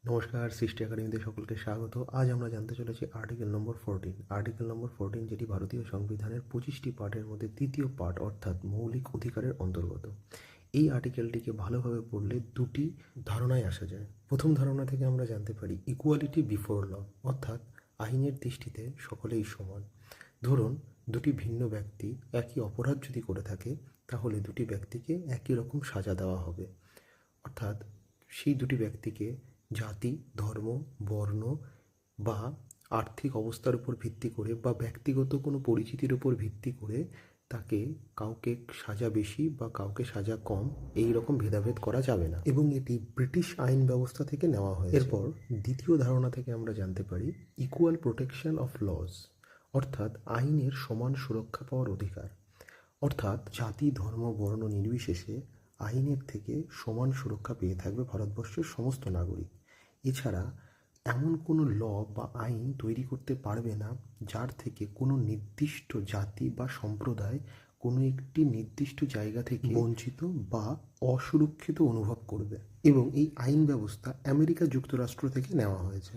নমস্কার, সৃষ্টি একাডেমিতে সকলকে স্বাগত। আজ আমরা জানতে চলেছি আর্টিকেল নম্বর 14। আর্টিকেল নম্বর 14 যেটি ভারতীয় সংবিধানের 25টি পার্টের মধ্যে তৃতীয় পার্ট অর্থাৎ মৌলিক অধিকারের অন্তর্গত। এই আর্টিকেলটিকে ভালোভাবে পড়লে দুটি ধারণায় আসা যায়। প্রথম ধারণা থেকে আমরা জানতে পারি ইকুয়ালিটি বিফোর ল, অর্থাৎ আইনের দৃষ্টিতে সকলেই সমান। ধরুন দুটি ভিন্ন ব্যক্তি একই অপরাধ যদি করে থাকে তাহলে দুটি ব্যক্তিকে একই রকম সাজা দেওয়া হবে, অর্থাৎ সেই দুটি ব্যক্তিকে জাতি, ধর্ম, বর্ণ বা আর্থিক অবস্থার উপর ভিত্তি করে বা ব্যক্তিগত কোনো পরিচিতির উপর ভিত্তি করে তাকে কাউকে সাজা বেশি বা কাউকে সাজা কম এই রকম ভেদাভেদ করা যাবে না, এবং এটি ব্রিটিশ আইন ব্যবস্থা থেকে নেওয়া হয়েছে। এরপর দ্বিতীয় ধারণা থেকে আমরা জানতে পারি ইকুয়াল প্রোটেকশন অফ লজ, অর্থাৎ আইনের সমান সুরক্ষা পাওয়ার অধিকার, অর্থাৎ জাতি, ধর্ম, বর্ণ নির্বিশেষে আইনের থেকে সমান সুরক্ষা পেয়ে থাকবে ভারতবর্ষের সমস্ত নাগরিক। এছাড়া এমন কোনো ল বা আইন তৈরি করতে পারবে না যার থেকে কোনো নির্দিষ্ট জাতি বা সম্প্রদায় কোনো একটি নির্দিষ্ট জায়গা থেকে বঞ্চিত বা অসুরক্ষিত অনুভব করবে, এবং এই আইন ব্যবস্থা আমেরিকা যুক্তরাষ্ট্র থেকে নেওয়া হয়েছে।